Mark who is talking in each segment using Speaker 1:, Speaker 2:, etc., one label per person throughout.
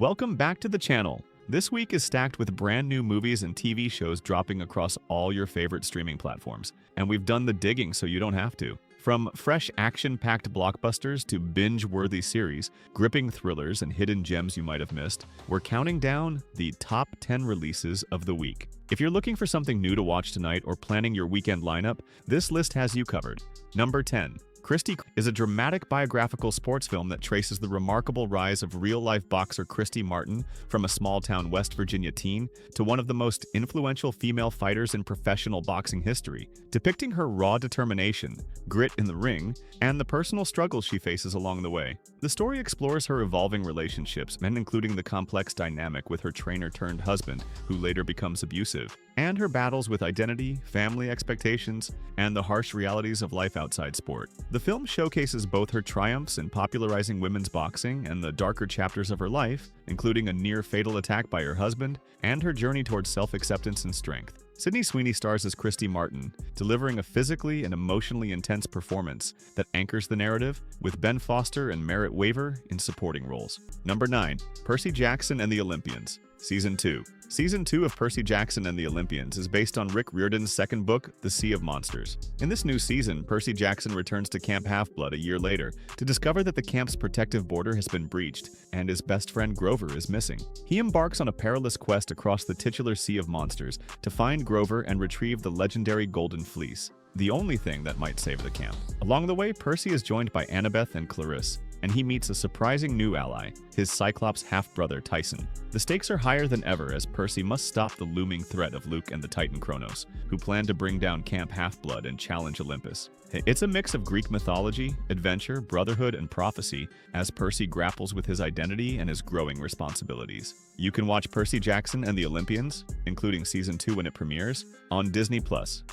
Speaker 1: Welcome back to the channel. This week is stacked with brand new movies and TV shows dropping across all your favorite streaming platforms. And we've done the digging so you don't have to. From fresh action-packed blockbusters to binge-worthy series, gripping thrillers and hidden gems you might have missed, we're counting down the top 10 releases of the week. If you're looking for something new to watch tonight or planning your weekend lineup, this list has you covered. Number 10. Christy is a dramatic biographical sports film that traces the remarkable rise of real-life boxer Christy Martin from a small-town West Virginia teen to one of the most influential female fighters in professional boxing history, depicting her raw determination, grit in the ring, and the personal struggles she faces along the way. The story explores her evolving relationships, and including the complex dynamic with her trainer-turned-husband, who later becomes abusive, and her battles with identity, family expectations, and the harsh realities of life outside sport. The film showcases both her triumphs in popularizing women's boxing and the darker chapters of her life, including a near-fatal attack by her husband and her journey towards self-acceptance and strength. Sydney Sweeney stars as Christy Martin, delivering a physically and emotionally intense performance that anchors the narrative, with Ben Foster and Merritt Wever in supporting roles. Number 9. Percy Jackson and the Olympians. Season 2. Season 2 of Percy Jackson and the Olympians is based on Rick Riordan's second book, The Sea of Monsters. In this new season, Percy Jackson returns to Camp Half-Blood a year later to discover that the camp's protective border has been breached and his best friend Grover is missing. He embarks on a perilous quest across the titular Sea of Monsters to find Grover and retrieve the legendary Golden Fleece, the only thing that might save the camp. Along the way, Percy is joined by Annabeth and Clarisse, and he meets a surprising new ally, his Cyclops half-brother Tyson. The stakes are higher than ever as Percy must stop the looming threat of Luke and the Titan Kronos, who plan to bring down Camp Half-Blood and challenge Olympus. It's a mix of Greek mythology, adventure, brotherhood, and prophecy as Percy grapples with his identity and his growing responsibilities. You can watch Percy Jackson and the Olympians, including Season 2 when it premieres, on Disney+.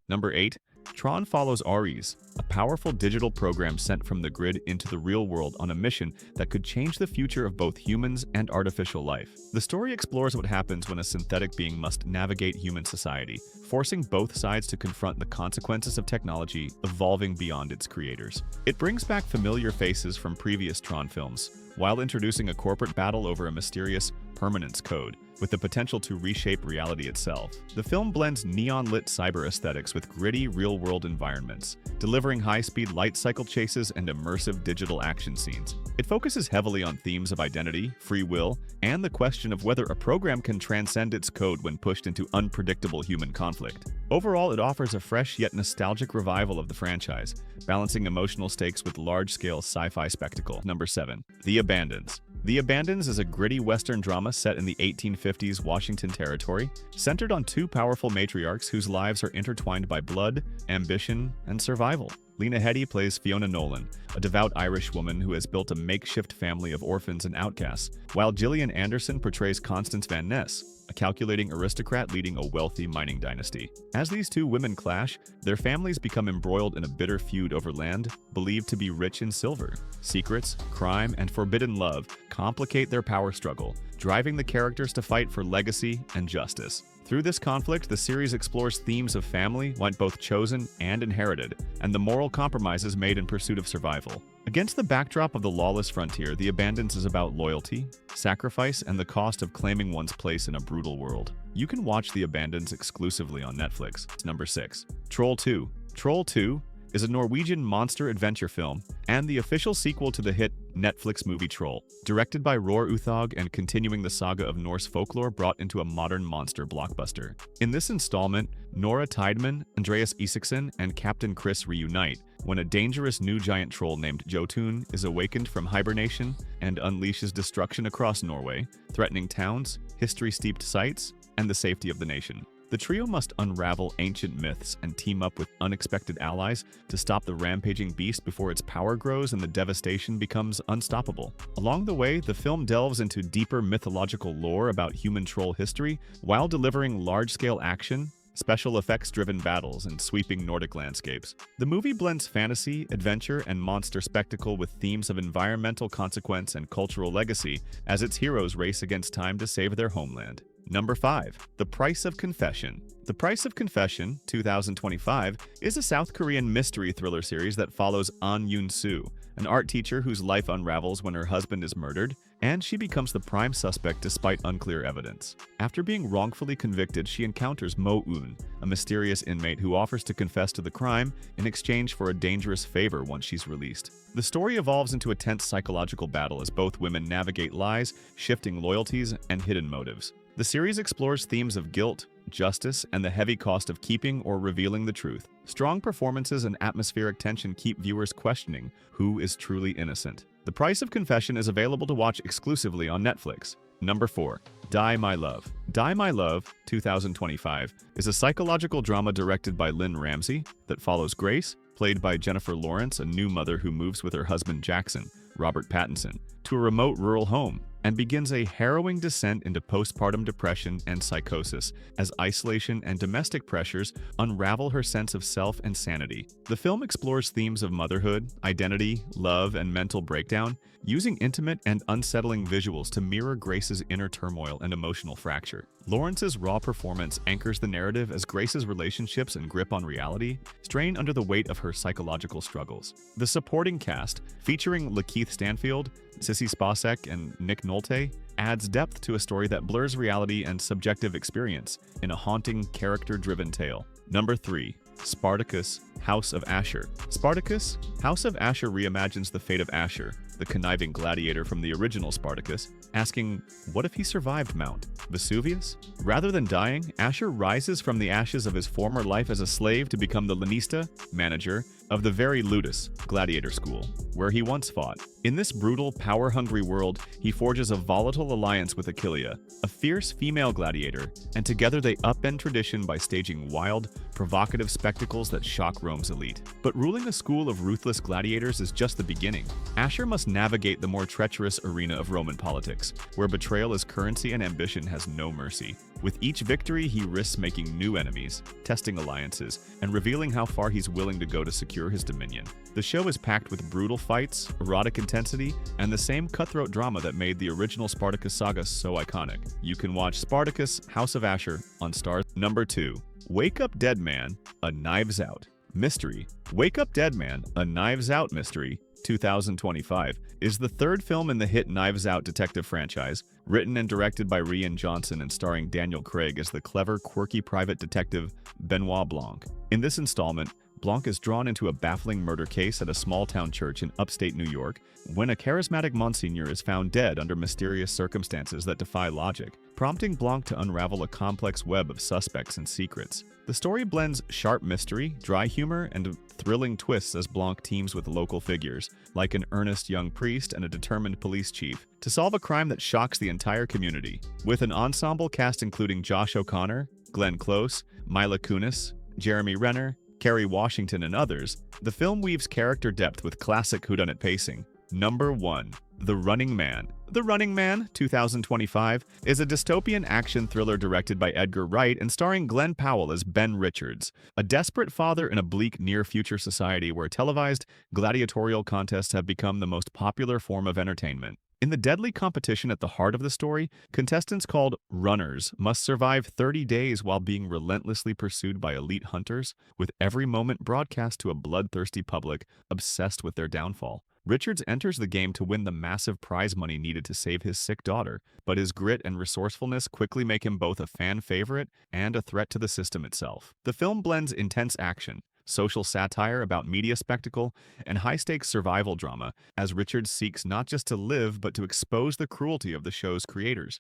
Speaker 1: Number 8. Tron follows Ares, a powerful digital program sent from the grid into the real world on a mission that could change the future of both humans and artificial life. The story explores what happens when a synthetic being must navigate human society, forcing both sides to confront the consequences of technology evolving beyond its creators. It brings back familiar faces from previous Tron films, while introducing a corporate battle over a mysterious permanence code, with the potential to reshape reality itself. The film blends neon-lit cyber aesthetics with gritty, real-world environments, delivering high-speed light cycle chases and immersive digital action scenes. It focuses heavily on themes of identity, free will, and the question of whether a program can transcend its code when pushed into unpredictable human conflict. Overall, it offers a fresh yet nostalgic revival of the franchise, balancing emotional stakes with large-scale sci-fi spectacle. Number 7. The Abandons. The Abandons is a gritty Western drama set in the 1850s Washington Territory, centered on two powerful matriarchs whose lives are intertwined by blood, ambition, and survival. Lena Headey plays Fiona Nolan, a devout Irish woman who has built a makeshift family of orphans and outcasts, while Gillian Anderson portrays Constance Van Ness, a calculating aristocrat leading a wealthy mining dynasty. As these two women clash, their families become embroiled in a bitter feud over land believed to be rich in silver. Secrets, crime, and forbidden love complicate their power struggle, driving the characters to fight for legacy and justice. Through this conflict, the series explores themes of family, both chosen and inherited, and the moral compromises made in pursuit of survival. Against the backdrop of the lawless frontier, The Abandons is about loyalty, sacrifice, and the cost of claiming one's place in a brutal world. You can watch The Abandons exclusively on Netflix. Number 6. Troll 2. Troll 2 is a Norwegian monster adventure film and the official sequel to the hit Netflix movie Troll, directed by Roar Uthaug and continuing the saga of Norse folklore brought into a modern monster blockbuster. In this installment, Nora Tideman, Andreas Isaksson, and Captain Chris reunite when a dangerous new giant troll named Jotun is awakened from hibernation and unleashes destruction across Norway, threatening towns, history-steeped sites, and the safety of the nation. The trio must unravel ancient myths and team up with unexpected allies to stop the rampaging beast before its power grows and the devastation becomes unstoppable. Along the way, the film delves into deeper mythological lore about human troll history while delivering large-scale action, special effects-driven battles, and sweeping Nordic landscapes. The movie blends fantasy, adventure, and monster spectacle with themes of environmental consequence and cultural legacy as its heroes race against time to save their homeland. Number 5. The Price of Confession. The Price of Confession, 2025, is a South Korean mystery thriller series that follows An Yoon-soo, an art teacher whose life unravels when her husband is murdered, and she becomes the prime suspect despite unclear evidence. After being wrongfully convicted, she encounters Mo-un, a mysterious inmate who offers to confess to the crime in exchange for a dangerous favor once she's released. The story evolves into a tense psychological battle as both women navigate lies, shifting loyalties, and hidden motives. The series explores themes of guilt, justice, and the heavy cost of keeping or revealing the truth. Strong performances and atmospheric tension keep viewers questioning who is truly innocent. The Price of Confession is available to watch exclusively on Netflix. Number 4. Die My Love. Die My Love, 2025, is a psychological drama directed by Lynn Ramsey that follows Grace, played by Jennifer Lawrence, a new mother who moves with her husband Jackson, Robert Pattinson, to a remote rural home, and begins a harrowing descent into postpartum depression and psychosis as isolation and domestic pressures unravel her sense of self and sanity. The film explores themes of motherhood, identity, love, and mental breakdown, using intimate and unsettling visuals to mirror Grace's inner turmoil and emotional fracture. Lawrence's raw performance anchors the narrative as Grace's relationships and grip on reality strain under the weight of her psychological struggles. The supporting cast, featuring Lakeith Stanfield, Sissy Spacek, and Nick Nolte, adds depth to a story that blurs reality and subjective experience in a haunting, character-driven tale. Number 3. Spartacus, House of Ashur. Spartacus, House of Ashur reimagines the fate of Ashur, the conniving gladiator from the original Spartacus, asking, what if he survived Mount Vesuvius? Rather than dying, Ashur rises from the ashes of his former life as a slave to become the lanista, manager, of the very Ludus gladiator school, where he once fought. In this brutal, power-hungry world, he forges a volatile alliance with Achillea, a fierce female gladiator, and together they upend tradition by staging wild, provocative spectacles that shock Rome's elite. But ruling a school of ruthless gladiators is just the beginning. Ashur must navigate the more treacherous arena of Roman politics, where betrayal as currency and ambition has no mercy. With each victory, he risks making new enemies, testing alliances, and revealing how far he's willing to go to secure his dominion. The show is packed with brutal fights, erotic intensity, and the same cutthroat drama that made the original Spartacus saga so iconic. You can watch Spartacus, House of Ashur on Starz. Number 2. Wake Up Dead Man, A Knives Out Mystery. Wake Up Dead Man, A Knives Out Mystery, 2025, is the third film in the hit Knives Out detective franchise, written and directed by Rian Johnson and starring Daniel Craig as the clever, quirky private detective Benoit Blanc. In this installment, Blanc is drawn into a baffling murder case at a small-town church in upstate New York when a charismatic Monsignor is found dead under mysterious circumstances that defy logic, prompting Blanc to unravel a complex web of suspects and secrets. The story blends sharp mystery, dry humor, and thrilling twists as Blanc teams with local figures, like an earnest young priest and a determined police chief, to solve a crime that shocks the entire community. With an ensemble cast including Josh O'Connor, Glenn Close, Mila Kunis, Jeremy Renner, Kerry Washington, and others, the film weaves character depth with classic whodunit pacing. Number 1. The Running Man. The Running Man, 2025, is a dystopian action thriller directed by Edgar Wright and starring Glenn Powell as Ben Richards, a desperate father in a bleak near-future society where televised gladiatorial contests have become the most popular form of entertainment. In the deadly competition at the heart of the story, contestants called runners must survive 30 days while being relentlessly pursued by elite hunters, with every moment broadcast to a bloodthirsty public obsessed with their downfall. Richards enters the game to win the massive prize money needed to save his sick daughter, but his grit and resourcefulness quickly make him both a fan favorite and a threat to the system itself. The film blends intense action, social satire about media spectacle, and high-stakes survival drama as Richards seeks not just to live but to expose the cruelty of the show's creators.